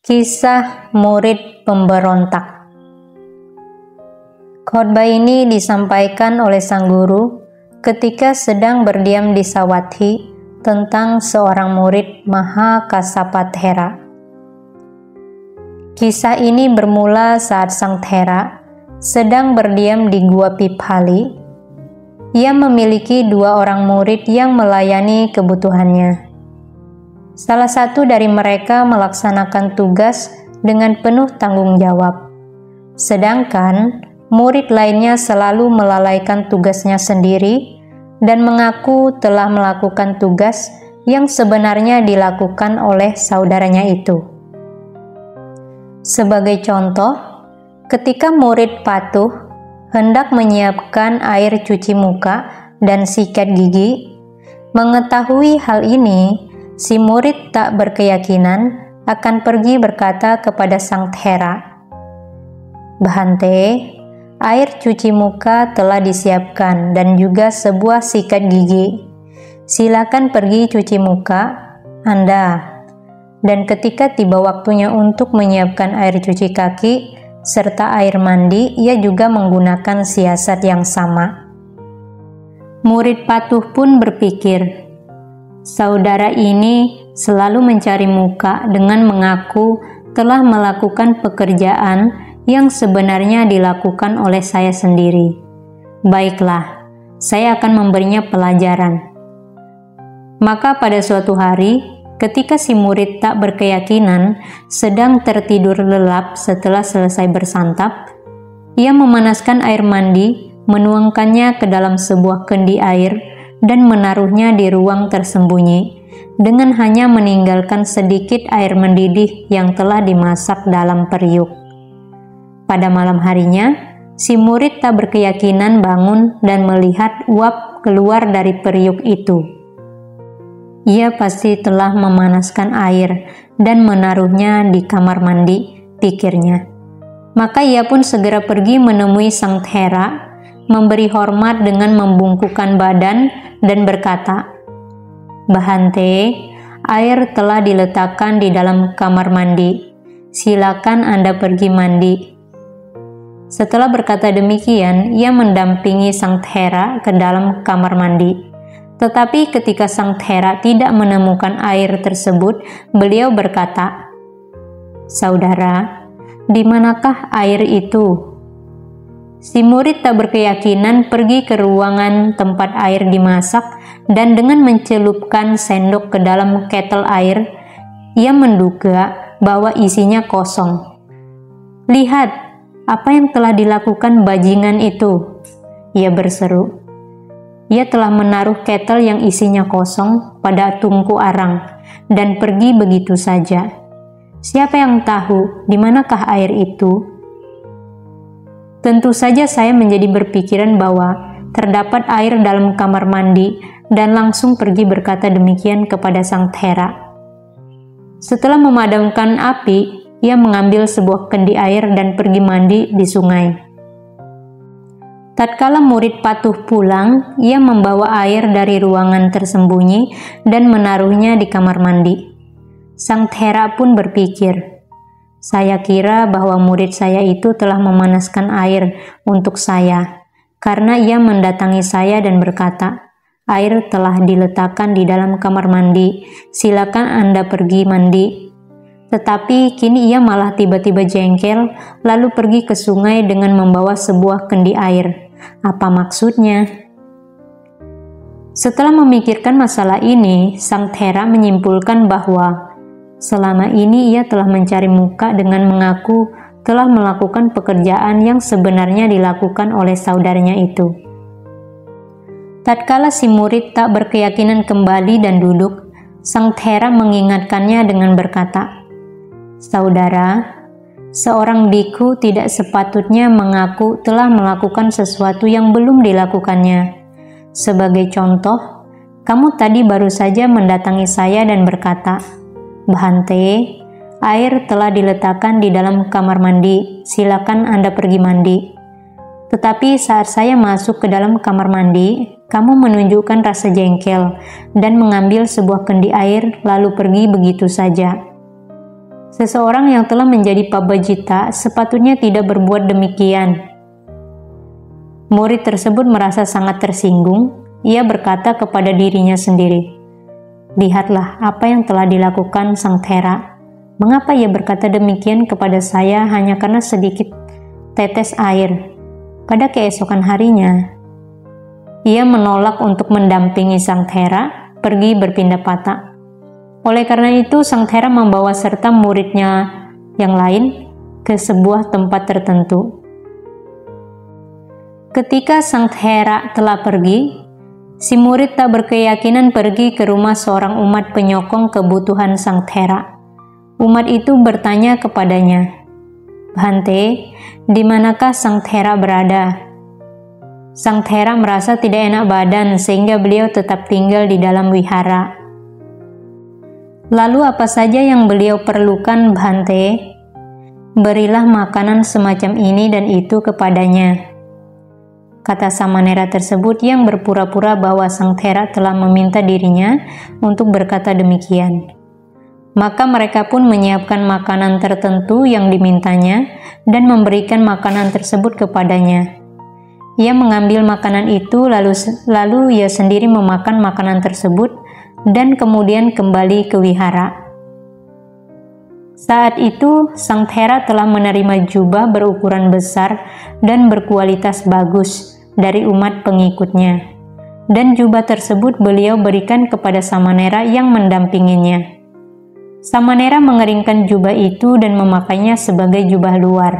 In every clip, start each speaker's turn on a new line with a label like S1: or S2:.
S1: Kisah murid pemberontak. Khotbah ini disampaikan oleh sang guru ketika sedang berdiam di Sawathi tentang seorang murid Mahakasapathera. Kisah ini bermula saat sang Thera sedang berdiam di Gua Piphali. Ia memiliki 2 orang murid yang melayani kebutuhannya. Salah satu dari mereka melaksanakan tugas dengan penuh tanggung jawab, sedangkan murid lainnya selalu melalaikan tugasnya sendiri dan mengaku telah melakukan tugas yang sebenarnya dilakukan oleh saudaranya itu. Sebagai contoh, ketika murid patuh hendak menyiapkan air cuci muka dan sikat gigi, mengetahui hal ini, si murid tak berkeyakinan akan pergi berkata kepada sang Thera, "Bhante, air cuci muka telah disiapkan dan juga sebuah sikat gigi. Silakan pergi cuci muka Anda." Dan ketika tiba waktunya untuk menyiapkan air cuci kaki serta air mandi, ia juga menggunakan siasat yang sama. Murid patuh pun berpikir, saudara ini selalu mencari muka dengan mengaku telah melakukan pekerjaan yang sebenarnya dilakukan oleh saya sendiri. Baiklah, saya akan memberinya pelajaran. Maka pada suatu hari, ketika si murid tak berkeyakinan sedang tertidur lelap setelah selesai bersantap, ia memanaskan air mandi, menuangkannya ke dalam sebuah kendi air, dan menaruhnya di ruang tersembunyi dengan hanya meninggalkan sedikit air mendidih yang telah dimasak dalam periuk. Pada malam harinya, si murid tak berkeyakinan bangun dan melihat uap keluar dari periuk itu. Ia pasti telah memanaskan air dan menaruhnya di kamar mandi, pikirnya. Maka ia pun segera pergi menemui sang Thera, memberi hormat dengan membungkukkan badan dan berkata, "Bhante, air telah diletakkan di dalam kamar mandi. Silakan Anda pergi mandi." Setelah berkata demikian, ia mendampingi sang Thera ke dalam kamar mandi. Tetapi ketika sang Thera tidak menemukan air tersebut, beliau berkata, "Saudara, di manakah air itu?" Si murid tak berkeyakinan pergi ke ruangan tempat air dimasak dan dengan mencelupkan sendok ke dalam ketel air, ia menduga bahwa isinya kosong. "Lihat, apa yang telah dilakukan bajingan itu," ia berseru. Ia telah menaruh ketel yang isinya kosong pada tungku arang dan pergi begitu saja. Siapa yang tahu di manakah air itu? Tentu saja saya menjadi berpikiran bahwa terdapat air dalam kamar mandi dan langsung pergi berkata demikian kepada sang Thera. Setelah memadamkan api, ia mengambil sebuah kendi air dan pergi mandi di sungai. Tatkala murid patuh pulang, ia membawa air dari ruangan tersembunyi dan menaruhnya di kamar mandi. Sang Thera pun berpikir, "Saya kira bahwa murid saya itu telah memanaskan air untuk saya, karena ia mendatangi saya dan berkata, 'Air telah diletakkan di dalam kamar mandi, silakan Anda pergi mandi.' Tetapi kini ia malah tiba-tiba jengkel, lalu pergi ke sungai dengan membawa sebuah kendi air. Apa maksudnya?" Setelah memikirkan masalah ini, sang Thera menyimpulkan bahwa selama ini ia telah mencari muka dengan mengaku telah melakukan pekerjaan yang sebenarnya dilakukan oleh saudaranya itu. Tatkala si murid tak berkeyakinan kembali dan duduk, sang Thera mengingatkannya dengan berkata, "Saudara, seorang bhikkhu tidak sepatutnya mengaku telah melakukan sesuatu yang belum dilakukannya. Sebagai contoh, kamu tadi baru saja mendatangi saya dan berkata, 'Bhante, air telah diletakkan di dalam kamar mandi, silakan Anda pergi mandi.' Tetapi saat saya masuk ke dalam kamar mandi, kamu menunjukkan rasa jengkel dan mengambil sebuah kendi air lalu pergi begitu saja." Seseorang yang telah menjadi pabajita sepatutnya tidak berbuat demikian. Murid tersebut merasa sangat tersinggung. Ia berkata kepada dirinya sendiri, "Lihatlah apa yang telah dilakukan Sang Thera. Mengapa ia berkata demikian kepada saya hanya karena sedikit tetes air?" Pada keesokan harinya, ia menolak untuk mendampingi Sang Thera pergi berpindah patah. Oleh karena itu, Sang Thera membawa serta muridnya yang lain ke sebuah tempat tertentu. Ketika Sang Thera telah pergi, si murid tak berkeyakinan pergi ke rumah seorang umat penyokong kebutuhan Sang Thera. Umat itu bertanya kepadanya, "Bhante, di manakah Sang Thera berada?" Sang Thera merasa tidak enak badan sehingga beliau tetap tinggal di dalam wihara. "Lalu apa saja yang beliau perlukan, Bhante? Berilah makanan semacam ini dan itu kepadanya," kata Samanera tersebut yang berpura-pura bahwa Sang Thera telah meminta dirinya untuk berkata demikian. Maka mereka pun menyiapkan makanan tertentu yang dimintanya dan memberikan makanan tersebut kepadanya. Ia mengambil makanan itu lalu ia sendiri memakan makanan tersebut dan kemudian kembali ke wihara. Saat itu, Sang Thera telah menerima jubah berukuran besar dan berkualitas bagus dari umat pengikutnya, dan jubah tersebut beliau berikan kepada Samanera yang mendampinginya. Samanera mengeringkan jubah itu dan memakainya sebagai jubah luar.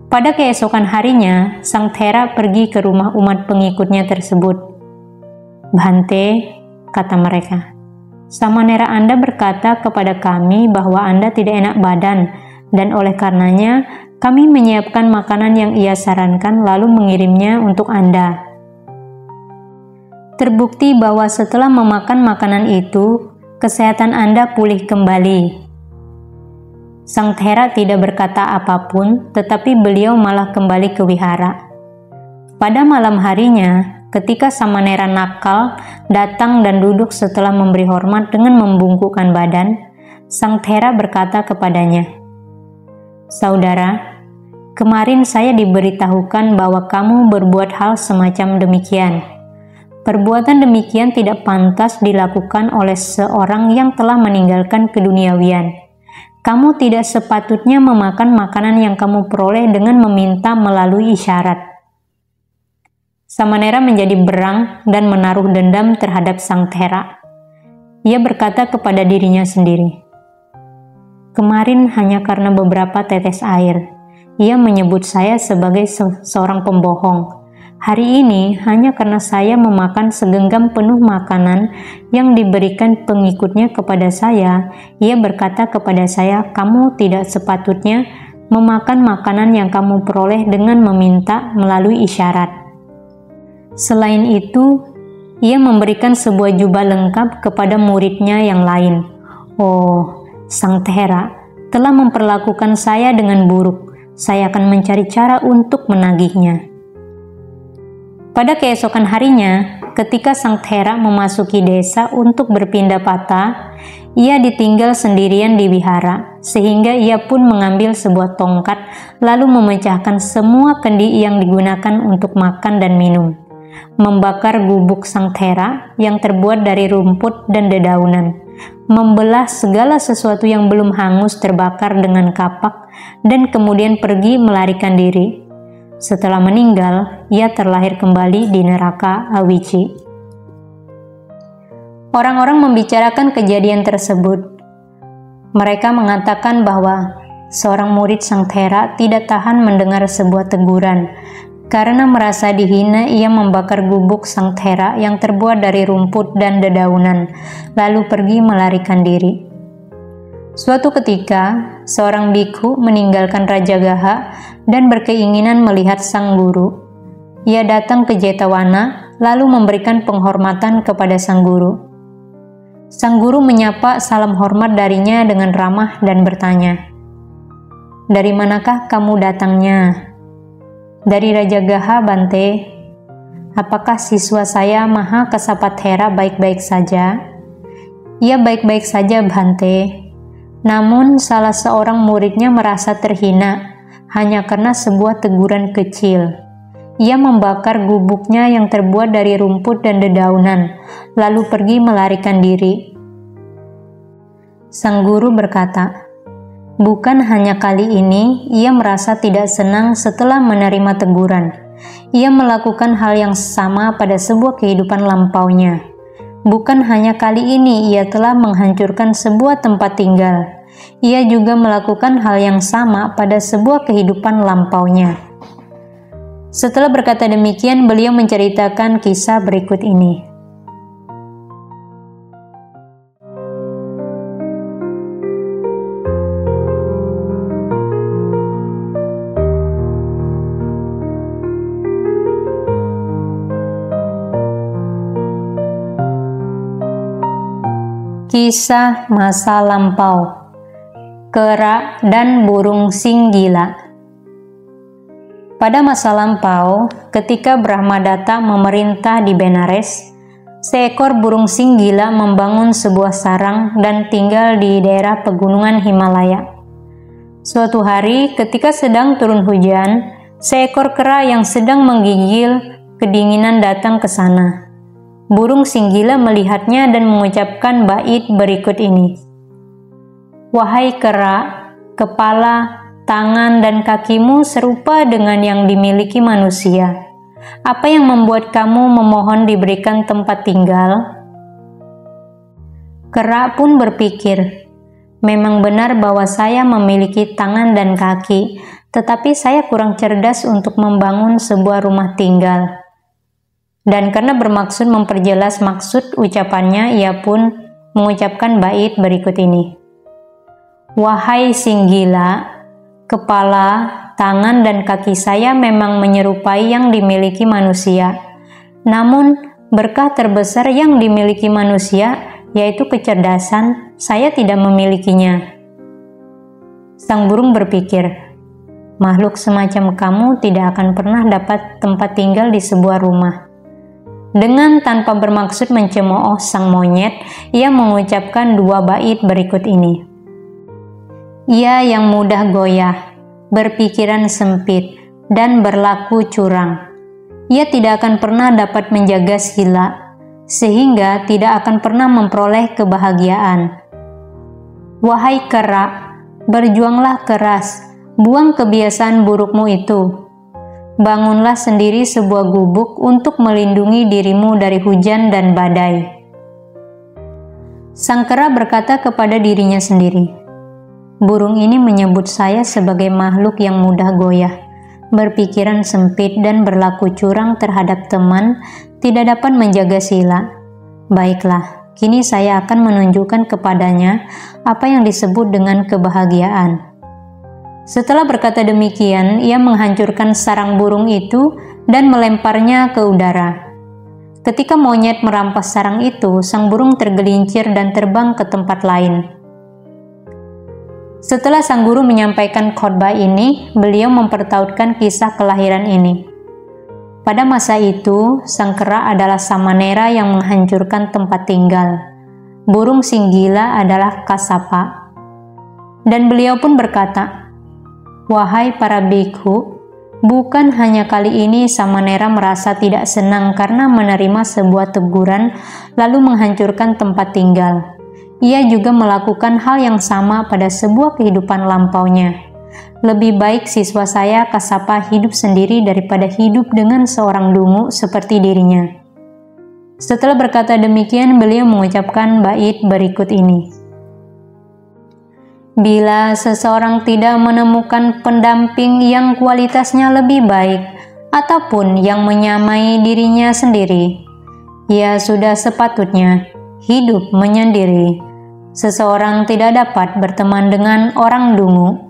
S1: Pada keesokan harinya, Sang Thera pergi ke rumah umat pengikutnya tersebut. "Bhante," kata mereka, "Samanera Anda berkata kepada kami bahwa Anda tidak enak badan, dan oleh karenanya kami menyiapkan makanan yang ia sarankan lalu mengirimnya untuk Anda. Terbukti bahwa setelah memakan makanan itu, kesehatan Anda pulih kembali." Sang Thera tidak berkata apapun, tetapi beliau malah kembali ke wihara. Pada malam harinya, ketika Samanera nakal datang dan duduk setelah memberi hormat dengan membungkukkan badan, Sang Thera berkata kepadanya, "Saudara, kemarin saya diberitahukan bahwa kamu berbuat hal semacam demikian. Perbuatan demikian tidak pantas dilakukan oleh seorang yang telah meninggalkan keduniawian. Kamu tidak sepatutnya memakan makanan yang kamu peroleh dengan meminta melalui isyarat." Samanera menjadi berang dan menaruh dendam terhadap Sang Thera. Ia berkata kepada dirinya sendiri, "Kemarin hanya karena beberapa tetes air, ia menyebut saya sebagai seorang pembohong. Hari ini hanya karena saya memakan segenggam penuh makanan yang diberikan pengikutnya kepada saya, ia berkata kepada saya, 'Kamu tidak sepatutnya memakan makanan yang kamu peroleh dengan meminta melalui isyarat.' Selain itu, ia memberikan sebuah jubah lengkap kepada muridnya yang lain. Oh, Sang Thera telah memperlakukan saya dengan buruk. Saya akan mencari cara untuk menagihnya." Pada keesokan harinya, ketika Sang Thera memasuki desa untuk berpindah patah, ia ditinggal sendirian di wihara, sehingga ia pun mengambil sebuah tongkat lalu memecahkan semua kendi yang digunakan untuk makan dan minum, membakar gubuk Sang Thera yang terbuat dari rumput dan dedaunan, membelah segala sesuatu yang belum hangus terbakar dengan kapak, dan kemudian pergi melarikan diri. Setelah meninggal, ia terlahir kembali di neraka Awici. Orang-orang membicarakan kejadian tersebut. Mereka mengatakan bahwa seorang murid Sang Thera tidak tahan mendengar sebuah teguran. Karena merasa dihina, ia membakar gubuk Sang Thera yang terbuat dari rumput dan dedaunan, lalu pergi melarikan diri. Suatu ketika, seorang bikhu meninggalkan Rajagaha dan berkeinginan melihat sang guru. Ia datang ke Jetawana, lalu memberikan penghormatan kepada sang guru. Sang guru menyapa salam hormat darinya dengan ramah dan bertanya, "Dari manakah kamu datangnya?" "Dari Rajagaha, Bante." "Apakah siswa saya Maha Kasapa Thera baik-baik saja?" "Ia baik-baik saja, Bhante." Namun salah seorang muridnya merasa terhina hanya karena sebuah teguran kecil. Ia membakar gubuknya yang terbuat dari rumput dan dedaunan, lalu pergi melarikan diri. Sang guru berkata, bukan hanya kali ini ia merasa tidak senang setelah menerima teguran. Ia melakukan hal yang sama pada sebuah kehidupan lampaunya. Bukan hanya kali ini ia telah menghancurkan sebuah tempat tinggal. Ia juga melakukan hal yang sama pada sebuah kehidupan lampaunya. Setelah berkata demikian, beliau menceritakan kisah berikut ini. Kisah masa lampau, Kera dan burung singgila. Pada masa lampau, ketika Brahmadatta memerintah di Benares, seekor burung singgila membangun sebuah sarang dan tinggal di daerah pegunungan Himalaya. Suatu hari, ketika sedang turun hujan, seekor kera yang sedang menggigil kedinginan datang ke sana. Burung singgila melihatnya dan mengucapkan bait berikut ini. Wahai kera, kepala, tangan, dan kakimu serupa dengan yang dimiliki manusia. Apa yang membuat kamu memohon diberikan tempat tinggal? Kera pun berpikir, memang benar bahwa saya memiliki tangan dan kaki, tetapi saya kurang cerdas untuk membangun sebuah rumah tinggal. Dan karena bermaksud memperjelas maksud ucapannya, ia pun mengucapkan bait berikut ini. Wahai singgila, kepala, tangan, dan kaki saya memang menyerupai yang dimiliki manusia. Namun, berkah terbesar yang dimiliki manusia, yaitu kecerdasan, saya tidak memilikinya. Sang burung berpikir, makhluk semacam kamu tidak akan pernah dapat tempat tinggal di sebuah rumah. Dengan tanpa bermaksud mencemooh sang monyet, ia mengucapkan dua bait berikut ini. Ia yang mudah goyah, berpikiran sempit, dan berlaku curang. Ia tidak akan pernah dapat menjaga sila, sehingga tidak akan pernah memperoleh kebahagiaan. Wahai kera, berjuanglah keras, buang kebiasaan burukmu itu. Bangunlah sendiri sebuah gubuk untuk melindungi dirimu dari hujan dan badai. Sang kera berkata kepada dirinya sendiri, burung ini menyebut saya sebagai makhluk yang mudah goyah, berpikiran sempit dan berlaku curang terhadap teman, tidak dapat menjaga sila. Baiklah, kini saya akan menunjukkan kepadanya apa yang disebut dengan kebahagiaan. Setelah berkata demikian, ia menghancurkan sarang burung itu dan melemparnya ke udara. Ketika monyet merampas sarang itu, sang burung tergelincir dan terbang ke tempat lain. Setelah sang guru menyampaikan khotbah ini, beliau mempertautkan kisah kelahiran ini. Pada masa itu, sang kera adalah Samanera yang menghancurkan tempat tinggal. Burung singgila adalah Kasapa. Dan beliau pun berkata, wahai para bikhu, bukan hanya kali ini Samanera merasa tidak senang karena menerima sebuah teguran lalu menghancurkan tempat tinggal. Ia juga melakukan hal yang sama pada sebuah kehidupan lampaunya. Lebih baik siswa saya Kasapa hidup sendiri daripada hidup dengan seorang dungu seperti dirinya. Setelah berkata demikian, beliau mengucapkan bait berikut ini. Bila seseorang tidak menemukan pendamping yang kualitasnya lebih baik ataupun yang menyamai dirinya sendiri, ia sudah sepatutnya hidup menyendiri. Seseorang tidak dapat berteman dengan orang dungu